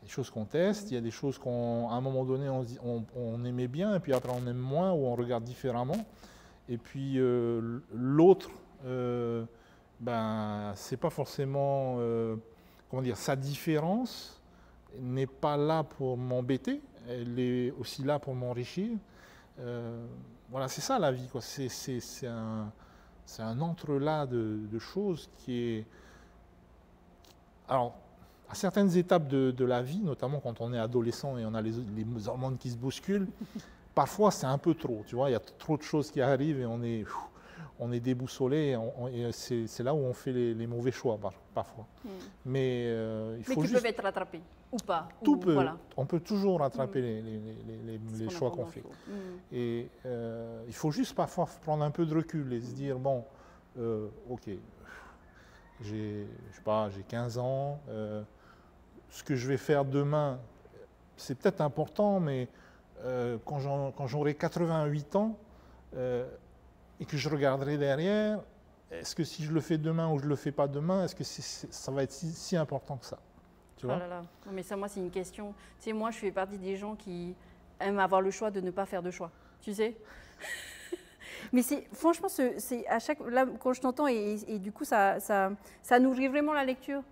Des choses qu'on teste, il y a des choses qu'à un moment donné on aimait bien, et puis après on aime moins, ou on regarde différemment. Et puis l'autre, c'est pas forcément, comment dire, sa différence n'est pas là pour m'embêter, elle est aussi là pour m'enrichir. Voilà, c'est ça la vie, quoi. C'est un entrelac de choses qui est... Alors, à certaines étapes de la vie, notamment quand on est adolescent et on a les hormones qui se bousculent, parfois c'est un peu trop, tu vois, il y a trop de choses qui arrivent et on est déboussolé, et c'est là où on fait les mauvais choix parfois. Mais qui peuvent être rattrapés, ou pas. Voilà. On peut toujours rattraper les choix qu'on fait. Et il faut juste parfois prendre un peu de recul et se dire, bon, ok, j'ai 15 ans, ce que je vais faire demain, c'est peut-être important, mais quand j'aurai 88 ans et que je regarderai derrière, est-ce que si je le fais demain ou je ne le fais pas demain, est-ce que ça va être si important que ça, tu vois? Oh là là. Non, mais ça, moi, c'est une question. Tu sais, moi, je fais partie des gens qui aiment avoir le choix de ne pas faire de choix, tu sais. Mais franchement, c'est à chaque là quand je t'entends et du coup ça nourrit vraiment la lecture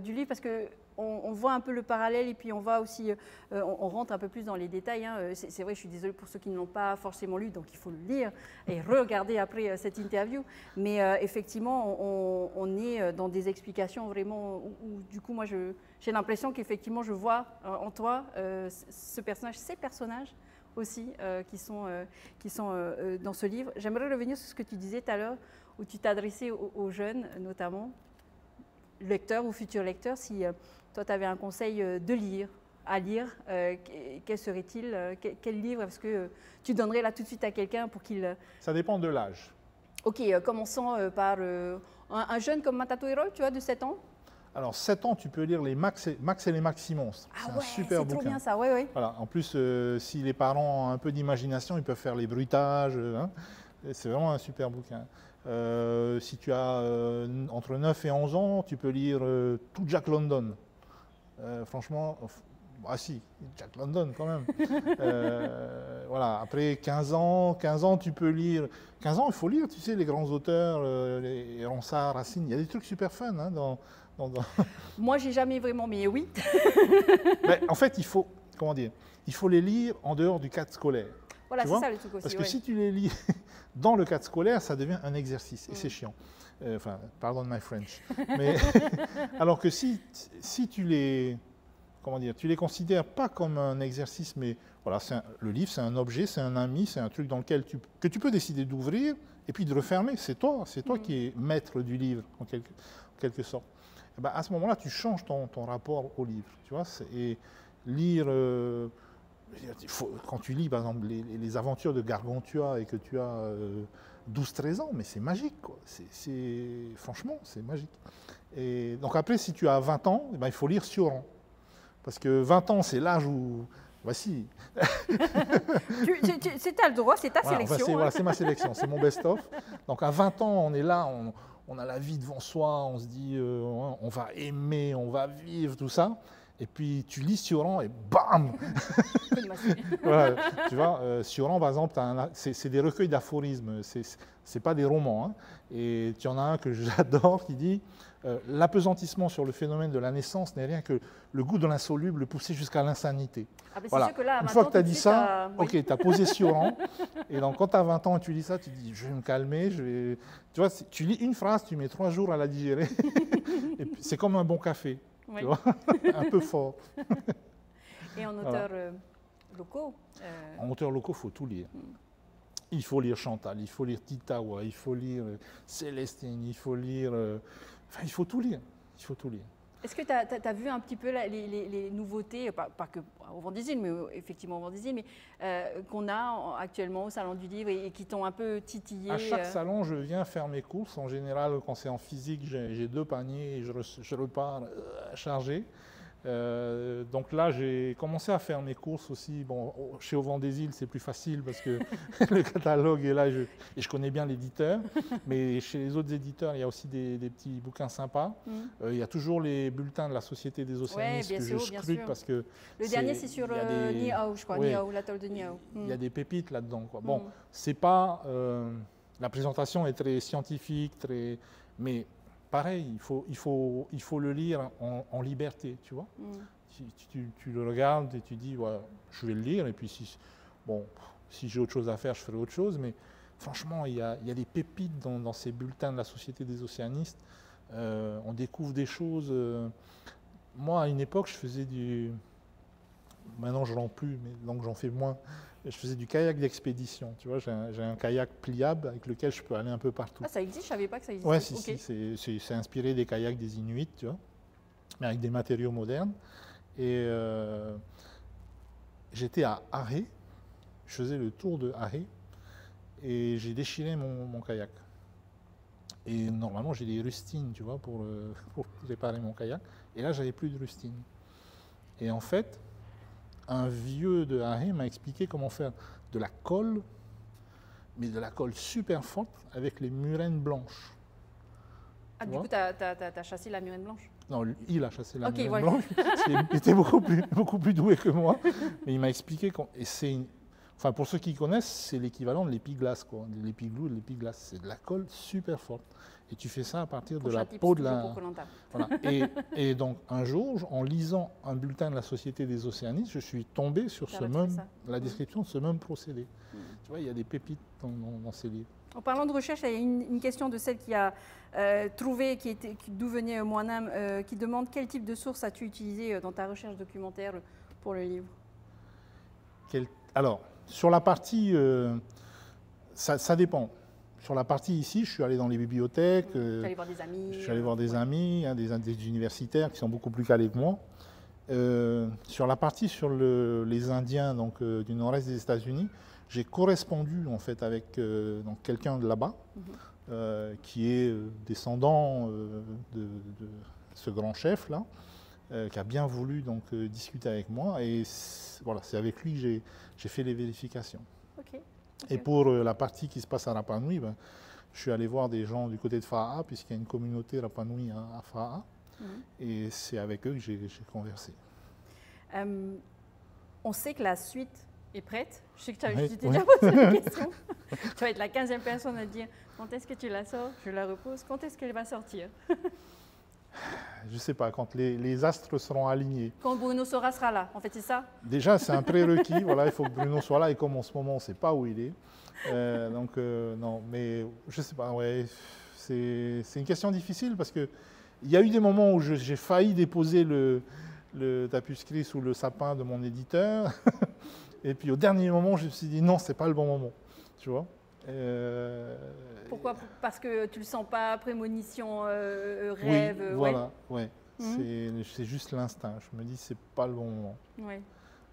du livre parce que on voit un peu le parallèle et puis on va aussi on rentre un peu plus dans les détails. Hein. C'est vrai, je suis désolée pour ceux qui ne l'ont pas forcément lu, donc il faut le lire et regarder après cette interview. Mais effectivement, on est dans des explications vraiment où du coup moi j'ai l'impression qu'effectivement je vois en toi ces personnages aussi qui sont dans ce livre. J'aimerais revenir sur ce que tu disais tout à l'heure, où tu t'adressais aux jeunes, notamment lecteurs ou futurs lecteurs. Si toi, tu avais un conseil à lire, quel serait-il? Quel livre est-ce que tu donnerais là tout de suite à quelqu'un pour qu'il... Ça dépend de l'âge. Ok, commençons par un jeune comme Matato Heroy, tu vois, de 7 ans. Alors, 7 ans, tu peux lire les Max et les Maxi-Monstres. Ah ouais, c'est trop bien ça, ouais, ouais. Voilà. En plus, si les parents ont un peu d'imagination, ils peuvent faire les bruitages. Hein. C'est vraiment un super bouquin. Si tu as entre 9 et 11 ans, tu peux lire tout Jack London. Franchement, si, Jack London quand même. Voilà. Après 15 ans, tu peux lire... 15 ans, il faut lire, tu sais, les grands auteurs, les Ronsard, Racine. Il y a des trucs super fun hein, Moi, j'ai jamais vraiment, mais oui. Ben, en fait, il faut, comment dire, il faut les lire en dehors du cadre scolaire. Voilà, c'est ça le truc aussi. Parce que si tu les lis dans le cadre scolaire, ça devient un exercice et c'est chiant. Enfin, pardon my French. Mais alors que si tu les, comment dire, tu les considères pas comme un exercice, mais voilà, le livre, c'est un objet, c'est un ami, c'est un truc dans lequel que tu peux décider d'ouvrir et puis de refermer. C'est toi qui es maître du livre en quelque sorte. Et ben, à ce moment-là, tu changes ton rapport au livre, tu vois. Et lire, quand tu lis par exemple les aventures de Gargantua et que tu as 12-13 ans, mais c'est magique, quoi. Franchement, c'est magique. Et donc après, si tu as 20 ans, eh ben, il faut lire Sioran. Parce que 20 ans, c'est l'âge où... Voici. C'est ta le droit, c'est ta sélection. Voilà, c'est ma sélection, c'est mon best-of. Donc à 20 ans, on est là, on a la vie devant soi, on se dit, on va aimer, on va vivre, tout ça. Et puis tu lis Sioran et bam. Voilà, tu vois, Sioran, par exemple, c'est des recueils d'aphorismes, c'est pas des romans. Hein. Et tu en as un que j'adore qui dit l'apesantissement sur le phénomène de la naissance n'est rien que le goût de l'insoluble poussé jusqu'à l'insanité. Ah ben voilà. Sûr que là, une fois que tu as dit ça, oui. ok, tu as posé Sioran. Et donc quand tu as 20 ans et tu lis ça, tu te dis je vais me calmer. Tu vois, tu lis une phrase, tu mets 3 jours à la digérer. Et puis c'est comme un bon café. Oui. Tu vois un peu fort. Et en auteurs locaux En auteurs locaux, il faut tout lire. Il faut lire Chantal, il faut lire Titawa, il faut lire Célestine, il faut lire... il faut tout lire. Il faut tout lire. Est-ce que tu as vu un petit peu les nouveautés, pas que au Vendésil, mais effectivement au Vendésil, mais qu'on a actuellement au Salon du Livre et qui t'ont un peu titillé? À chaque salon, je viens faire mes courses. En général, quand c'est en physique, j'ai 2 paniers et je repars chargé. Donc là, j'ai commencé à faire mes courses aussi. Bon, chez Au Vendésil, c'est plus facile parce que le catalogue est là et je connais bien l'éditeur. Mais chez les autres éditeurs, il y a aussi des petits bouquins sympas. Il y a toujours les bulletins de la Société des océanistes que je scrute parce que... Le dernier, c'est sur Niao, je crois, Niao, l'atoll de Niao. Il y a des pépites là-dedans. Bon, c'est pas... la présentation est très scientifique, mais... Pareil, il faut le lire en liberté, tu vois. Tu le regardes et tu dis, ouais, je vais le lire, et puis si j'ai autre chose à faire, je ferai autre chose. Mais franchement, il y a des pépites dans ces bulletins de la Société des océanistes. On découvre des choses. Moi, à une époque, je faisais du... Maintenant, je n'en plus, mais donc j'en fais moins. Je faisais du kayak d'expédition, tu vois, j'ai un kayak pliable avec lequel je peux aller un peu partout. Ah, ça existe, je ne savais pas que ça existait. Oui, c'est inspiré des kayaks des Inuits, tu vois, mais avec des matériaux modernes. Et j'étais à Arrée, je faisais le tour de Arrée, et j'ai déchiré mon kayak. Et normalement, j'ai des rustines, tu vois, pour réparer mon kayak. Et là, j'avais plus de rustines. Et en fait, un vieux de Arrée m'a expliqué comment faire de la colle, mais de la colle super forte avec les murènes blanches. Ah, du coup, tu as chassé la murène blanche? Non, il a chassé la murène blanche. Il était beaucoup plus doué que moi. Mais il m'a expliqué, et enfin, pour ceux qui connaissent, c'est l'équivalent de l'épiglace, quoi. De l'épiglou, de l'épiglace. C'est de la colle super forte. Et tu fais ça à partir de la peau de la... Voilà. Et donc, un jour, en lisant un bulletin de la Société des océanistes, je suis tombé sur la description de ce même procédé. Tu vois, il y a des pépites dans ces livres. En parlant de recherche, il y a une question de celle qui a trouvé, d'où venait Moinam, qui demande quel type de source as-tu utilisé dans ta recherche documentaire pour le livre? Alors, sur la partie, ça dépend. Sur la partie ici, je suis allé dans les bibliothèques, je suis allé voir des amis, je suis allé voir des amis, hein, des universitaires qui sont beaucoup plus calés que moi. Sur la partie sur les Indiens donc, du nord-est des États-Unis, j'ai correspondu en fait avec quelqu'un de là-bas, qui est descendant de ce grand chef-là, qui a bien voulu donc, discuter avec moi. Et voilà, c'est avec lui que j'ai fait les vérifications. Okay. Et pour la partie qui se passe à Rapa Nui, je suis allé voir des gens du côté de Fa'a, puisqu'il y a une communauté Rapa Nui à Fa'a, et c'est avec eux que j'ai conversé. On sait que la suite est prête. Je sais que tu as déjà posé la question. Tu vas être la 15e personne à dire quand est-ce que tu la sors, je la repose, quand est-ce qu'elle va sortir? je ne sais pas, quand les astres seront alignés. Quand Bruno Sora sera là, en fait, c'est ça? Déjà, c'est un prérequis, voilà, il faut que Bruno soit là, et comme en ce moment, on ne sait pas où il est. Non, mais je ne sais pas, ouais, c'est une question difficile parce qu'il y a eu des moments où j'ai failli déposer le tapuscrit sous le sapin de mon éditeur, et puis au dernier moment, je me suis dit non, ce n'est pas le bon moment, tu vois. Pourquoi? Parce que tu ne le sens pas, prémonition, rêve? Oui, voilà, ouais. C'est juste l'instinct. Je me dis c'est pas le bon moment. Oui.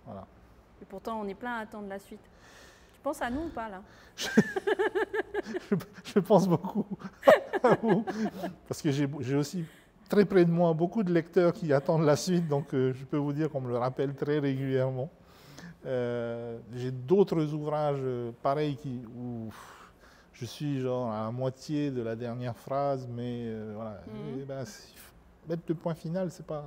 Voilà. Et pourtant, on est plein à attendre la suite. Tu penses à nous ou pas là? Je pense beaucoup à vous, parce que j'ai aussi très près de moi beaucoup de lecteurs qui attendent la suite, donc je peux vous dire qu'on me le rappelle très régulièrement. J'ai d'autres ouvrages pareils où je suis genre à la moitié de la dernière phrase, mais voilà. Mettre le point final, c'est pas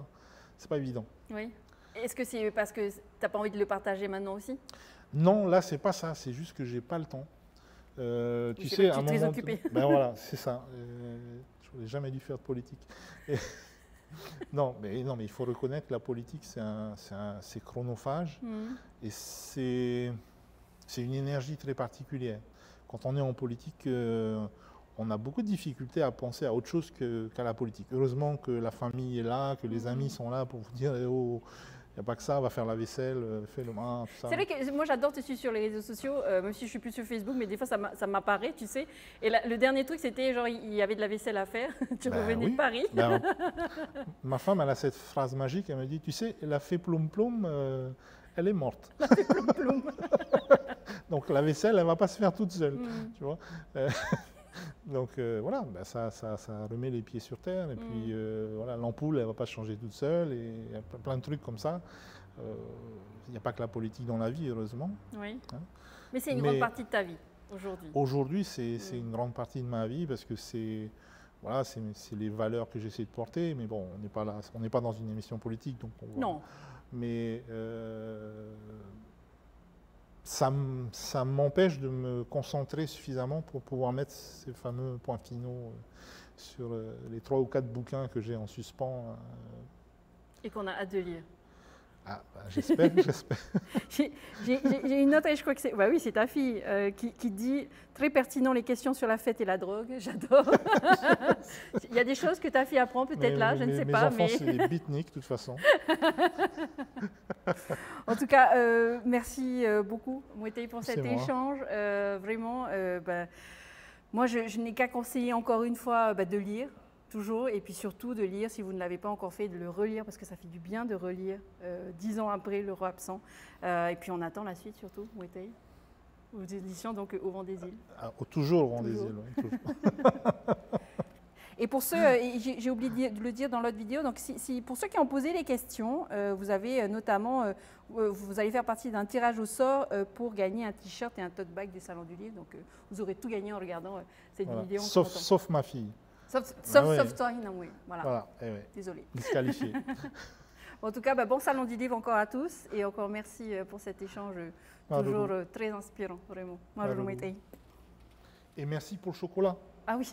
évident. Oui. Est-ce que c'est parce que tu n'as pas envie de le partager maintenant aussi? Non, là, c'est pas ça. C'est juste que j'ai pas le temps. Tu sais, à un moment, ben voilà, c'est ça. Je n'aurais jamais dû faire de politique. Non, mais il faut reconnaître que la politique, c'est chronophage et c'est une énergie très particulière. Quand on est en politique, on a beaucoup de difficultés à penser à autre chose qu'à la politique. Heureusement que la famille est là, que les amis sont là pour vous dire oh, il n'y a pas que ça, va faire la vaisselle, fais le main, tout ça. C'est vrai que moi j'adore te suivre sur les réseaux sociaux, même si je ne suis plus sur Facebook, mais des fois ça m'apparaît, tu sais. Et le dernier truc, c'était genre il y avait de la vaisselle à faire, tu revenais de Paris. Ma femme, elle a cette phrase magique, elle me dit, tu sais, elle a fait ploum-ploum, elle est morte. Elle a fait ploum-ploum. Donc la vaisselle, elle ne va pas se faire toute seule, tu vois. Donc voilà, ça remet les pieds sur terre. Et puis voilà, l'ampoule, elle ne va pas changer toute seule. Et il y a plein de trucs comme ça. Il n'y a pas que la politique dans la vie, heureusement. Oui. Hein. Mais c'est une grande partie de ta vie aujourd'hui. Aujourd'hui, c'est une grande partie de ma vie parce que c'est voilà, les valeurs que j'essaie de porter. Mais bon, on n'est pas là, on n'est pas dans une émission politique, donc non. Mais ça m'empêche de me concentrer suffisamment pour pouvoir mettre ces fameux points finaux sur les 3 ou 4 bouquins que j'ai en suspens. Et qu'on a hâte de lire. Ah, j'espère, j'espère. J'ai une note, et je crois que c'est oui, c'est ta fille, qui dit « Très pertinent les questions sur la fête et la drogue ». J'adore. Il y a des choses que ta fille apprend peut-être là, je ne sais pas. Mes enfants, c'est des beatniks de toute façon. En tout cas, merci beaucoup, Mwetei, pour cet échange. Vraiment, moi, je n'ai qu'à conseiller encore une fois de lire. Toujours, et puis surtout de lire, si vous ne l'avez pas encore fait, de le relire, parce que ça fait du bien de relire 10 ans après Le Roi absent. Et puis on attend la suite surtout, Mwetei, aux éditions donc au Vent des Îles. Toujours au Vent des Îles, oui. Et pour ceux, j'ai oublié de le dire dans l'autre vidéo, donc pour ceux qui ont posé les questions, vous avez notamment, vous allez faire partie d'un tirage au sort pour gagner un t-shirt et un tote bag des Salons du Livre. Donc vous aurez tout gagné en regardant cette vidéo. Sauf ma fille. Sauf toi, Inamwe. Voilà. Désolée. Disqualifié. En tout cas, bon Salon du Livre encore à tous et encore merci pour cet échange toujours très inspirant, vraiment. Et merci pour le chocolat. Ah oui.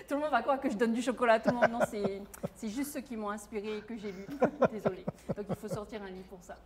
Tout le monde va croire que je donne du chocolat à tout le monde. Non, c'est juste ceux qui m'ont inspiré et que j'ai lu. Désolée. Donc il faut sortir un livre pour ça.